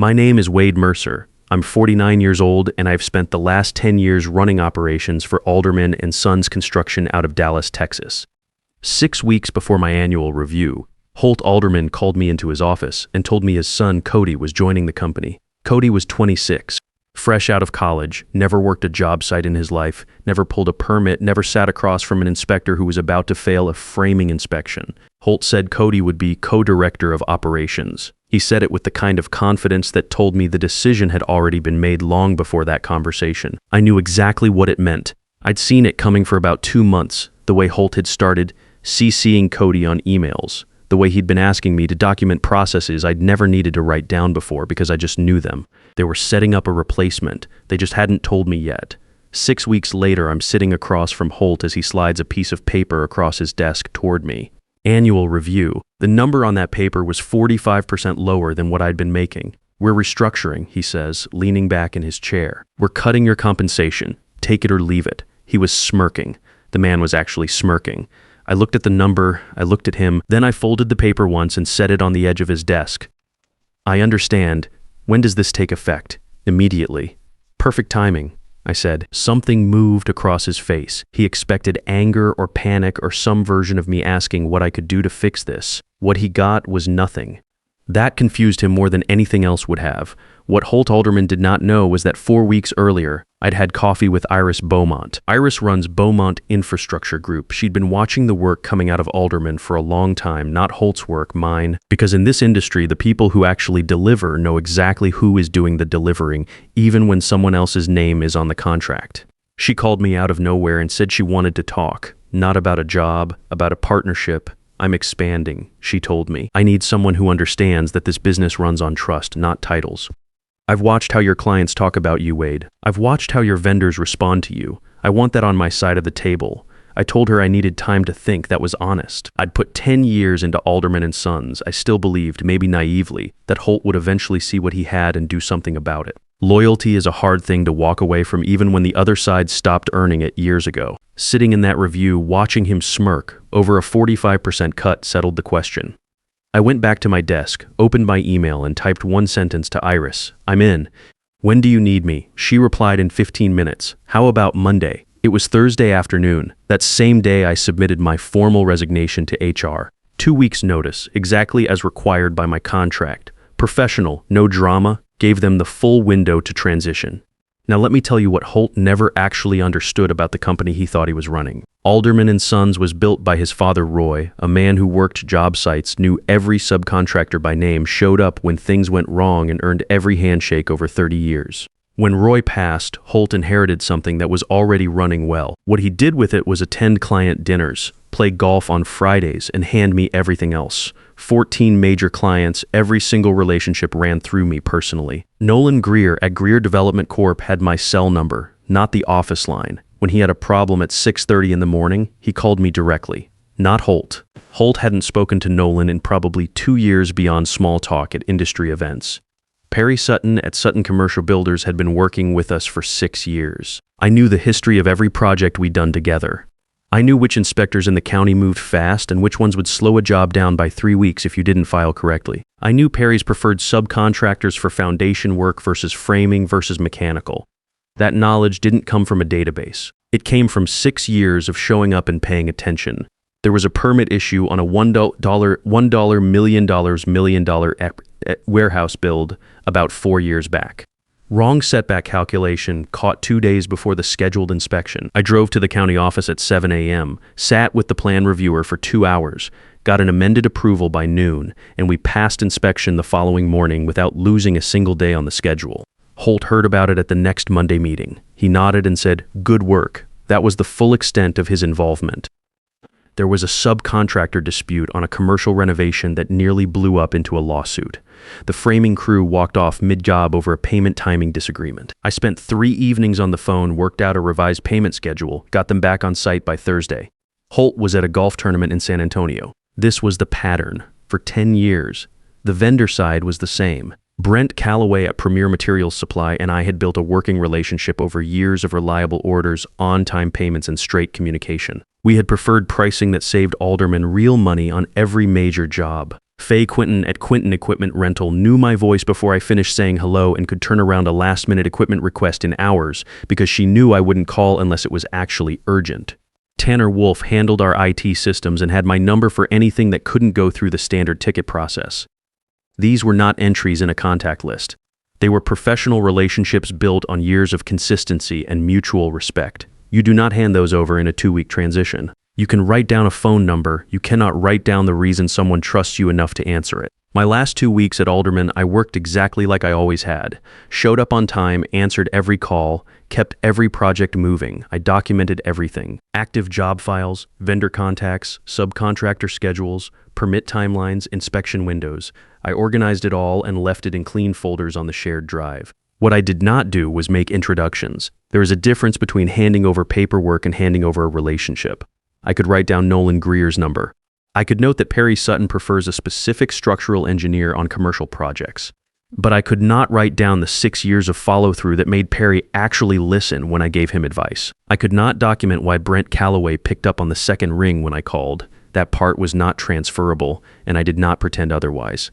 My name is Wade Mercer. I'm 49 years old, and I've spent the last 10 years running operations for Alderman and Sons Construction out of Dallas, Texas. 6 weeks before my annual review, Holt Alderman called me into his office and told me his son, Cody, was joining the company. Cody was 26, fresh out of college, never worked a job site in his life, never pulled a permit, never sat across from an inspector who was about to fail a framing inspection. Holt said Cody would be co-director of operations. He said it with the kind of confidence that told me the decision had already been made long before that conversation. I knew exactly what it meant. I'd seen it coming for about 2 months, the way Holt had started CCing Cody on emails, the way he'd been asking me to document processes I'd never needed to write down before because I just knew them. They were setting up a replacement. They just hadn't told me yet. 6 weeks later, I'm sitting across from Holt as he slides a piece of paper across his desk toward me. Annual review. The number on that paper was 45% lower than what I'd been making. We're restructuring, he says, leaning back in his chair. We're cutting your compensation. Take it or leave it. He was smirking. The man was actually smirking. I looked at the number, I looked at him, then I folded the paper once and set it on the edge of his desk. I understand. When does this take effect? Immediately. Perfect timing, I said. Something moved across his face. He expected anger or panic or some version of me asking what I could do to fix this. What he got was nothing. That confused him more than anything else would have. What Holt Alderman did not know was that 4 weeks earlier, I'd had coffee with Iris Beaumont. Iris runs Beaumont Infrastructure Group. She'd been watching the work coming out of Alderman for a long time, not Holt's work, mine, because in this industry, the people who actually deliver know exactly who is doing the delivering, even when someone else's name is on the contract. She called me out of nowhere and said she wanted to talk, not about a job, about a partnership. I'm expanding, she told me. I need someone who understands that this business runs on trust, not titles. I've watched how your clients talk about you, Wade. I've watched how your vendors respond to you. I want that on my side of the table. I told her I needed time to think. That was honest. I'd put 10 years into Alderman and Sons. I still believed, maybe naively, that Holt would eventually see what he had and do something about it. Loyalty is a hard thing to walk away from even when the other side stopped earning it years ago. Sitting in that review, watching him smirk, over a 45% cut settled the question. I went back to my desk, opened my email, and typed one sentence to Iris. I'm in. When do you need me? She replied in 15 minutes. How about Monday? It was Thursday afternoon. That same day I submitted my formal resignation to HR. 2 weeks notice, exactly as required by my contract. Professional, no drama, gave them the full window to transition. Now let me tell you what Holt never actually understood about the company he thought he was running. Alderman and Sons was built by his father Roy, a man who worked job sites, knew every subcontractor by name, showed up when things went wrong, and earned every handshake over 30 years. When Roy passed, Holt inherited something that was already running well. What he did with it was attend client dinners, play golf on Fridays, and hand me everything else. 14 major clients, every single relationship ran through me personally. Nolan Greer at Greer Development Corp had my cell number, not the office line. When he had a problem at 6:30 in the morning, he called me directly, not Holt. Holt hadn't spoken to Nolan in probably 2 years beyond small talk at industry events. Perry Sutton at Sutton Commercial Builders had been working with us for 6 years. I knew the history of every project we'd done together. I knew which inspectors in the county moved fast and which ones would slow a job down by 3 weeks if you didn't file correctly. I knew Perry's preferred subcontractors for foundation work versus framing versus mechanical. That knowledge didn't come from a database. It came from 6 years of showing up and paying attention. There was a permit issue on a $1 million warehouse build about 4 years back. Wrong setback calculation caught 2 days before the scheduled inspection. I drove to the county office at 7 a.m., sat with the plan reviewer for 2 hours, got an amended approval by noon, and we passed inspection the following morning without losing a single day on the schedule. Holt heard about it at the next Monday meeting. He nodded and said, "Good work." That was the full extent of his involvement. There was a subcontractor dispute on a commercial renovation that nearly blew up into a lawsuit. The framing crew walked off mid-job over a payment timing disagreement. I spent 3 evenings on the phone, worked out a revised payment schedule, got them back on site by Thursday. Holt was at a golf tournament in San Antonio. This was the pattern. For 10 years. The vendor side was the same. Brent Calloway at Premier Materials Supply and I had built a working relationship over years of reliable orders, on-time payments, and straight communication. We had preferred pricing that saved Alderman real money on every major job. Faye Quinton at Quinton Equipment Rental knew my voice before I finished saying hello and could turn around a last-minute equipment request in hours because she knew I wouldn't call unless it was actually urgent. Tanner Wolf handled our IT systems and had my number for anything that couldn't go through the standard ticket process. These were not entries in a contact list. They were professional relationships built on years of consistency and mutual respect. You do not hand those over in a 2-week transition. You can write down a phone number, you cannot write down the reason someone trusts you enough to answer it. My last 2 weeks at Alderman, I worked exactly like I always had. Showed up on time, answered every call, kept every project moving. I documented everything. Active job files, vendor contacts, subcontractor schedules, permit timelines, inspection windows. I organized it all and left it in clean folders on the shared drive. What I did not do was make introductions. There is a difference between handing over paperwork and handing over a relationship. I could write down Nolan Greer's number. I could note that Perry Sutton prefers a specific structural engineer on commercial projects. But I could not write down the 6 years of follow-through that made Perry actually listen when I gave him advice. I could not document why Brent Calloway picked up on the second ring when I called. That part was not transferable, and I did not pretend otherwise.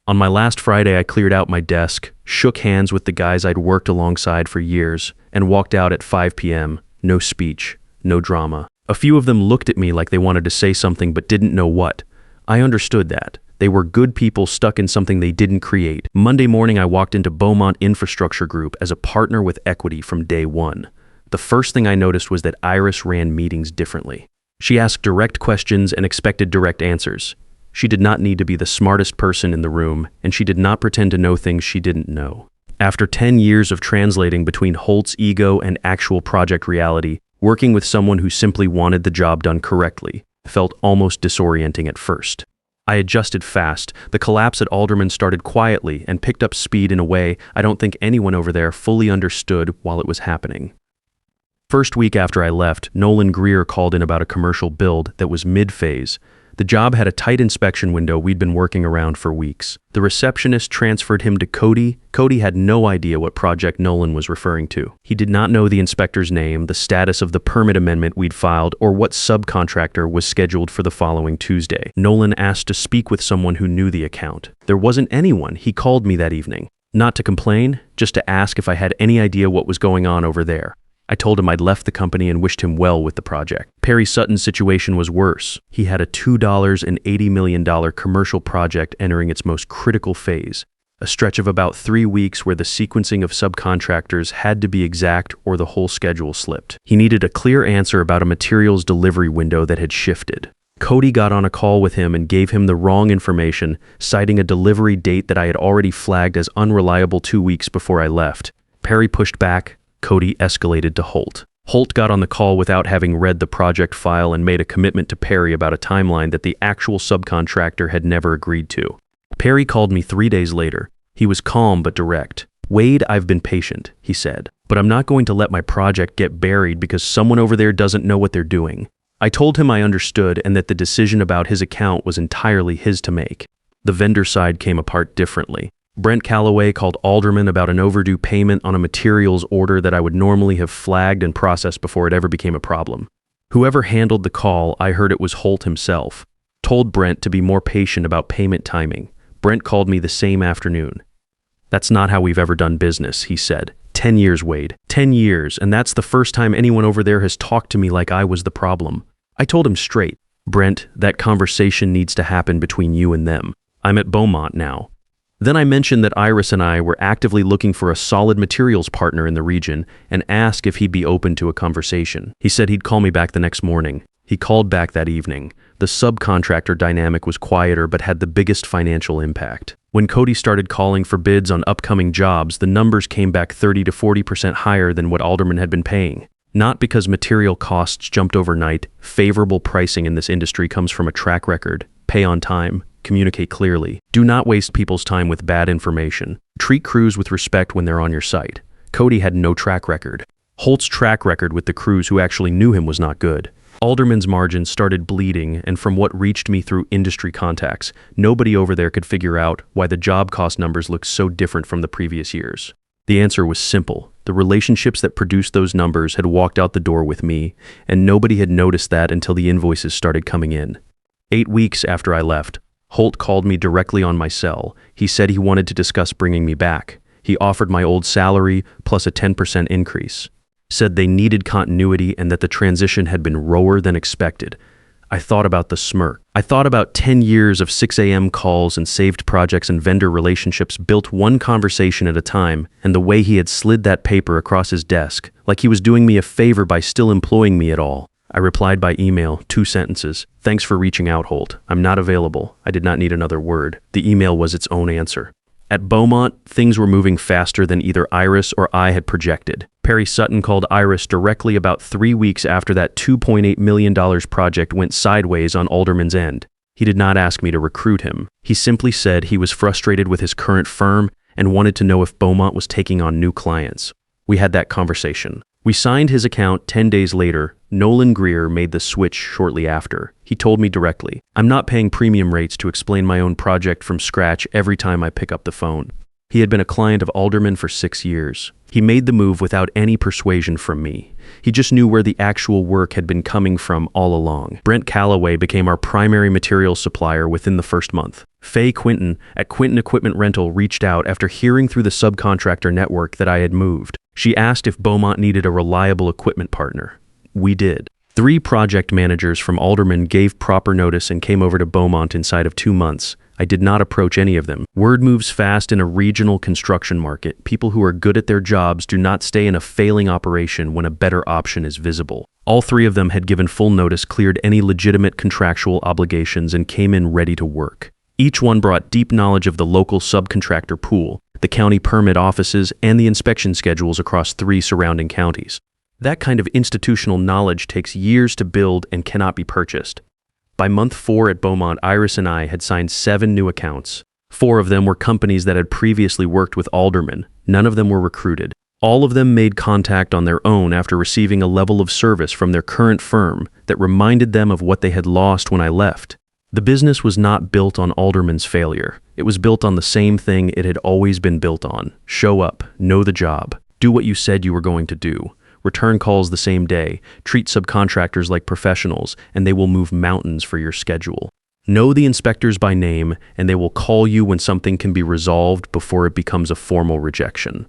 On my last Friday, I cleared out my desk, shook hands with the guys I'd worked alongside for years, and walked out at 5 p.m. No speech, no drama. A few of them looked at me like they wanted to say something but didn't know what. I understood that. They were good people stuck in something they didn't create. Monday morning, I walked into Beaumont Infrastructure Group as a partner with equity from day one. The first thing I noticed was that Iris ran meetings differently. She asked direct questions and expected direct answers. She did not need to be the smartest person in the room, and she did not pretend to know things she didn't know. After 10 years of translating between Holt's ego and actual project reality, working with someone who simply wanted the job done correctly felt almost disorienting at first. I adjusted fast. The collapse at Alderman started quietly and picked up speed in a way I don't think anyone over there fully understood while it was happening. First week after I left, Nolan Greer called in about a commercial build that was mid-phase. The job had a tight inspection window we'd been working around for weeks. The receptionist transferred him to Cody. Cody had no idea what project Nolan was referring to. He did not know the inspector's name, the status of the permit amendment we'd filed, or what subcontractor was scheduled for the following Tuesday. Nolan asked to speak with someone who knew the account. There wasn't anyone. He called me that evening. Not to complain, just to ask if I had any idea what was going on over there. I told him I'd left the company and wished him well with the project. Perry Sutton's situation was worse. He had a $280 million commercial project entering its most critical phase, a stretch of about 3 weeks where the sequencing of subcontractors had to be exact or the whole schedule slipped. He needed a clear answer about a materials delivery window that had shifted. Cody got on a call with him and gave him the wrong information, citing a delivery date that I had already flagged as unreliable 2 weeks before I left. Perry pushed back. Cody escalated to Holt. Holt got on the call without having read the project file and made a commitment to Perry about a timeline that the actual subcontractor had never agreed to. Perry called me 3 days later. He was calm but direct. "Wade, I've been patient," he said, "but I'm not going to let my project get buried because someone over there doesn't know what they're doing." I told him I understood and that the decision about his account was entirely his to make. The vendor side came apart differently. Brent Calloway called Alderman about an overdue payment on a materials order that I would normally have flagged and processed before it ever became a problem. Whoever handled the call, I heard it was Holt himself, told Brent to be more patient about payment timing. Brent called me the same afternoon. "That's not how we've ever done business," he said. 10 years, Wade. 10 years, and that's the first time anyone over there has talked to me like I was the problem. I told him straight, "Brent, that conversation needs to happen between you and them. I'm at Beaumont now." Then I mentioned that Iris and I were actively looking for a solid materials partner in the region and asked if he'd be open to a conversation. He said he'd call me back the next morning. He called back that evening. The subcontractor dynamic was quieter but had the biggest financial impact. When Cody started calling for bids on upcoming jobs, the numbers came back 30 to 40% higher than what Alderman had been paying. Not because material costs jumped overnight. Favorable pricing in this industry comes from a track record. Pay on time. Communicate clearly. Do not waste people's time with bad information. Treat crews with respect when they're on your site. Cody had no track record. Holt's track record with the crews who actually knew him was not good. Alderman's margins started bleeding, and from what reached me through industry contacts, nobody over there could figure out why the job cost numbers looked so different from the previous years. The answer was simple. The relationships that produced those numbers had walked out the door with me, and nobody had noticed that until the invoices started coming in. 8 weeks after I left, Holt called me directly on my cell. He said he wanted to discuss bringing me back. He offered my old salary plus a 10% increase. Said they needed continuity and that the transition had been rower than expected. I thought about the smirk. I thought about 10 years of 6 a.m. calls and saved projects and vendor relationships built one conversation at a time, and the way he had slid that paper across his desk, like he was doing me a favor by still employing me at all. I replied by email, 2 sentences. Thanks for reaching out, Holt. I'm not available. I did not need another word. The email was its own answer. At Beaumont, things were moving faster than either Iris or I had projected. Perry Sutton called Iris directly about 3 weeks after that $2.8 million project went sideways on Alderman's end. He did not ask me to recruit him. He simply said he was frustrated with his current firm and wanted to know if Beaumont was taking on new clients. We had that conversation. We signed his account 10 days later. Nolan Greer made the switch shortly after. He told me directly, I'm not paying premium rates to explain my own project from scratch every time I pick up the phone. He had been a client of Alderman for 6 years. He made the move without any persuasion from me. He just knew where the actual work had been coming from all along. Brent Calloway became our primary material supplier within the first month. Faye Quinton at Quinton Equipment Rental reached out after hearing through the subcontractor network that I had moved. She asked if Beaumont needed a reliable equipment partner. We did. 3 project managers from Alderman gave proper notice and came over to Beaumont inside of 2 months. I did not approach any of them. Word moves fast in a regional construction market. People who are good at their jobs do not stay in a failing operation when a better option is visible. All 3 of them had given full notice, cleared any legitimate contractual obligations, and came in ready to work. Each one brought deep knowledge of the local subcontractor pool, the county permit offices, and the inspection schedules across 3 surrounding counties. That kind of institutional knowledge takes years to build and cannot be purchased. By month 4 at Beaumont, Iris and I had signed 7 new accounts. 4 of them were companies that had previously worked with Alderman. None of them were recruited. All of them made contact on their own after receiving a level of service from their current firm that reminded them of what they had lost when I left. The business was not built on Alderman's failure. It was built on the same thing it had always been built on. Show up, know the job, do what you said you were going to do. Return calls the same day, treat subcontractors like professionals, and they will move mountains for your schedule. Know the inspectors by name, and they will call you when something can be resolved before it becomes a formal rejection.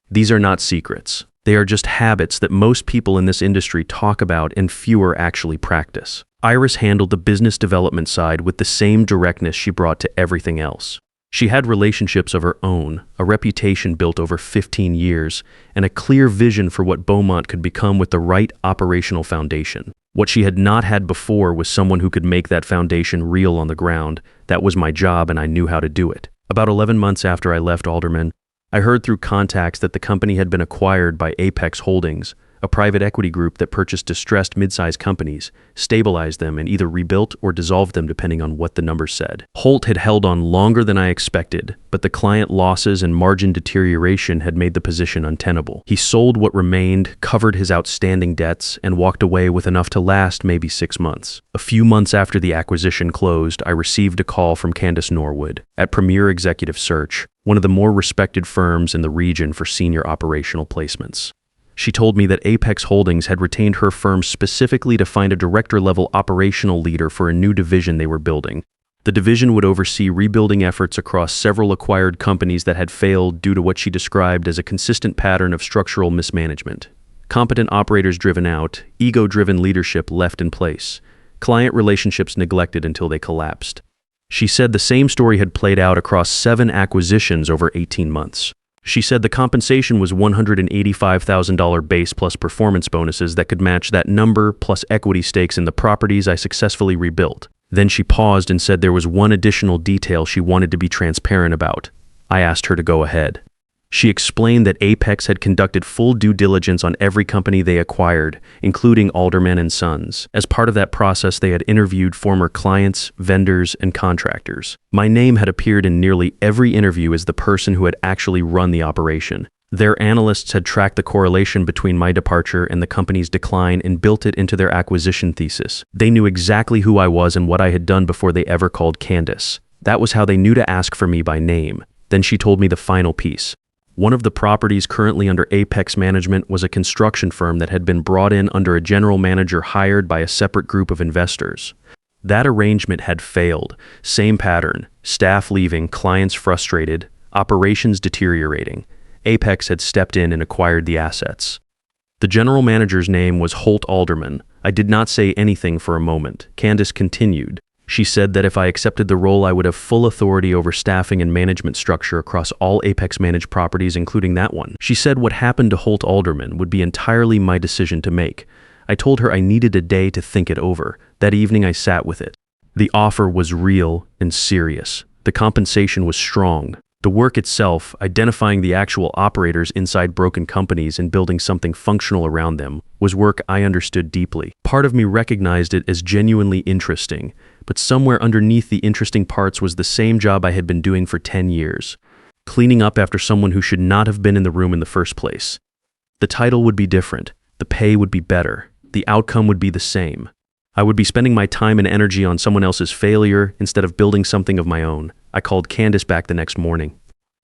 These are not secrets. They are just habits that most people in this industry talk about and fewer actually practice. Iris handled the business development side with the same directness she brought to everything else. She had relationships of her own, a reputation built over 15 years, and a clear vision for what Beaumont could become with the right operational foundation. What she had not had before was someone who could make that foundation real on the ground. That was my job, and I knew how to do it. About 11 months after I left Alderman, I heard through contacts that the company had been acquired by Apex Holdings, a private equity group that purchased distressed mid-sized companies, stabilized them, and either rebuilt or dissolved them depending on what the numbers said. Holt had held on longer than I expected, but the client losses and margin deterioration had made the position untenable. He sold what remained, covered his outstanding debts, and walked away with enough to last maybe 6 months. A few months after the acquisition closed, I received a call from Candace Norwood at Premier Executive Search, one of the more respected firms in the region for senior operational placements. She told me that Apex Holdings had retained her firm specifically to find a director-level operational leader for a new division they were building. The division would oversee rebuilding efforts across several acquired companies that had failed due to what she described as a consistent pattern of structural mismanagement. Competent operators driven out, ego-driven leadership left in place, client relationships neglected until they collapsed. She said the same story had played out across 7 acquisitions over 18 months. She said the compensation was $185,000 base plus performance bonuses that could match that number plus equity stakes in the properties I successfully rebuilt. Then she paused and said there was one additional detail she wanted to be transparent about. I asked her to go ahead. She explained that Apex had conducted full due diligence on every company they acquired, including Alderman and Sons. As part of that process, they had interviewed former clients, vendors, and contractors. My name had appeared in nearly every interview as the person who had actually run the operation. Their analysts had tracked the correlation between my departure and the company's decline and built it into their acquisition thesis. They knew exactly who I was and what I had done before they ever called Candace. That was how they knew to ask for me by name. Then she told me the final piece. One of the properties currently under Apex management was a construction firm that had been brought in under a general manager hired by a separate group of investors. That arrangement had failed. Same pattern. Staff leaving, clients frustrated, operations deteriorating. Apex had stepped in and acquired the assets. The general manager's name was Alderman. I did not say anything for a moment. Candace continued. She said that if I accepted the role, I would have full authority over staffing and management structure across all Apex managed properties, including that one. She said what happened to Alderman would be entirely my decision to make. I told her I needed a day to think it over. That evening I sat with it. The offer was real and serious. The compensation was strong. The work itself, identifying the actual operators inside broken companies and building something functional around them, was work I understood deeply. Part of me recognized it as genuinely interesting, but somewhere underneath the interesting parts was the same job I had been doing for 10 years. Cleaning up after someone who should not have been in the room in the first place. The title would be different. The pay would be better. The outcome would be the same. I would be spending my time and energy on someone else's failure instead of building something of my own. I called Candace back the next morning.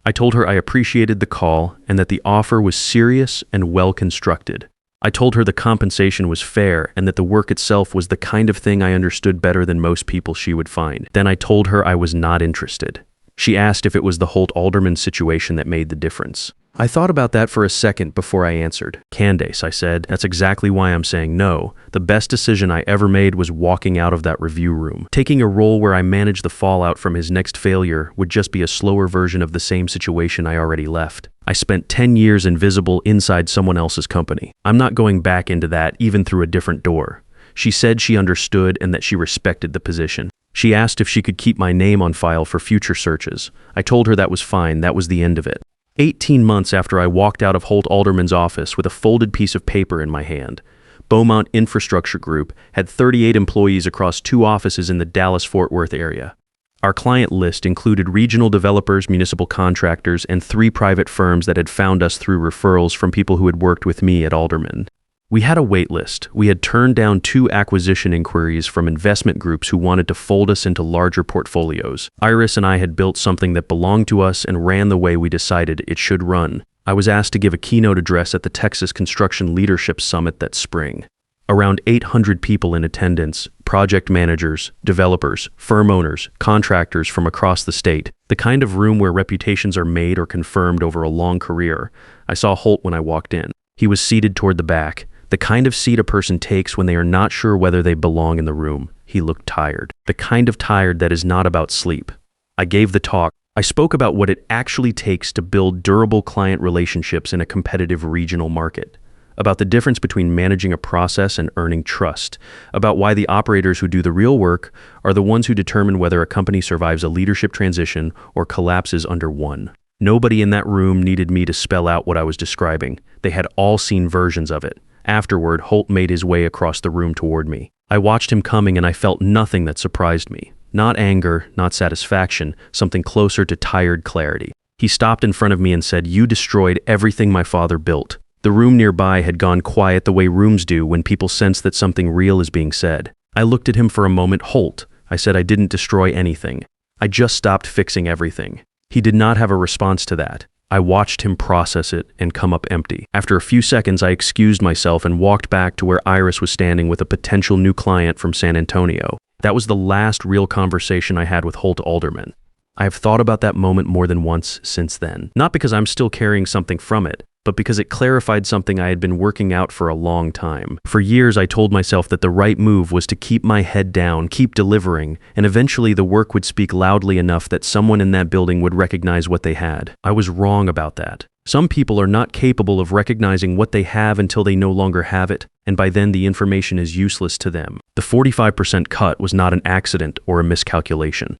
I told her I appreciated the call and that the offer was serious and well constructed. I told her the compensation was fair and that the work itself was the kind of thing I understood better than most people she would find. Then I told her I was not interested. She asked if it was the Alderman situation that made the difference. I thought about that for a second before I answered. Candace, I said, that's exactly why I'm saying no. The best decision I ever made was walking out of that review room. Taking a role where I managed the fallout from his next failure would just be a slower version of the same situation I already left. I spent 10 years invisible inside someone else's company. I'm not going back into that even through a different door. She said she understood and that she respected the position. She asked if she could keep my name on file for future searches. I told her that was fine, that was the end of it. 18 months after I walked out of Alderman's office with a folded piece of paper in my hand, Beaumont Infrastructure Group had 38 employees across 2 offices in the Dallas-Fort Worth area. Our client list included regional developers, municipal contractors, and 3 private firms that had found us through referrals from people who had worked with me at Alderman. We had a wait list. We had turned down 2 acquisition inquiries from investment groups who wanted to fold us into larger portfolios. Iris and I had built something that belonged to us and ran the way we decided it should run. I was asked to give a keynote address at the Texas Construction Leadership Summit that spring. Around 800 people in attendance, project managers, developers, firm owners, contractors from across the state, the kind of room where reputations are made or confirmed over a long career. I saw Holt when I walked in. He was seated toward the back. The kind of seat a person takes when they are not sure whether they belong in the room. He looked tired. The kind of tired that is not about sleep. I gave the talk. I spoke about what it actually takes to build durable client relationships in a competitive regional market. About the difference between managing a process and earning trust. About why the operators who do the real work are the ones who determine whether a company survives a leadership transition or collapses under one. Nobody in that room needed me to spell out what I was describing. They had all seen versions of it. Afterward, Holt made his way across the room toward me. I watched him coming and I felt nothing that surprised me. Not anger, not satisfaction, something closer to tired clarity. He stopped in front of me and said, "You destroyed everything my father built." The room nearby had gone quiet the way rooms do when people sense that something real is being said. I looked at him for a moment. "Holt," I said, "I didn't destroy anything. I just stopped fixing everything." He did not have a response to that. I watched him process it and come up empty. After a few seconds, I excused myself and walked back to where Iris was standing with a potential new client from San Antonio. That was the last real conversation I had with Alderman. I have thought about that moment more than once since then. Not because I'm still carrying something from it, but because it clarified something I had been working out for a long time. For years, I told myself that the right move was to keep my head down, keep delivering, and eventually the work would speak loudly enough that someone in that building would recognize what they had. I was wrong about that. Some people are not capable of recognizing what they have until they no longer have it, and by then the information is useless to them. The 45% cut was not an accident or a miscalculation.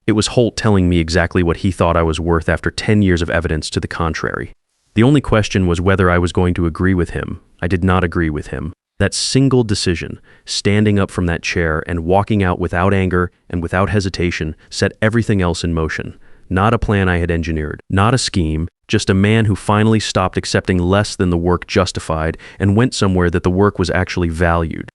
It was Holt telling me exactly what he thought I was worth after 10 years of evidence to the contrary. The only question was whether I was going to agree with him. I did not agree with him. That single decision, standing up from that chair and walking out without anger and without hesitation, set everything else in motion. Not a plan I had engineered, not a scheme, just a man who finally stopped accepting less than the work justified and went somewhere that the work was actually valued.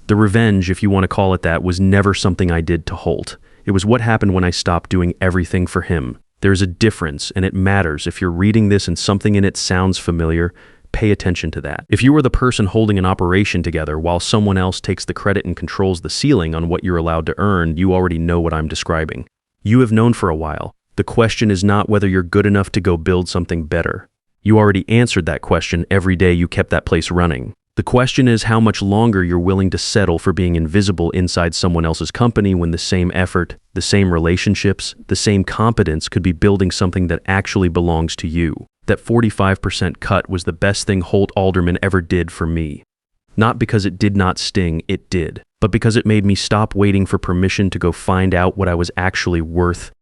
The revenge, if you want to call it that, was never something I did to Holt. It was what happened when I stopped doing everything for him. There's a difference, and it matters. If you're reading this and something in it sounds familiar, Pay attention to that. If you are the person holding an operation together while someone else takes the credit and controls the ceiling on what you're allowed to earn, you already know what I'm describing. You have known for a while. The question is not whether you're good enough to go build something better. You already answered that question every day you kept that place running. The question is how much longer you're willing to settle for being invisible inside someone else's company when the same effort, the same relationships, the same competence could be building something that actually belongs to you. That 45% cut was the best thing Holt Alderman ever did for me. Not because it did not sting, it did, but because it made me stop waiting for permission to go find out what I was actually worth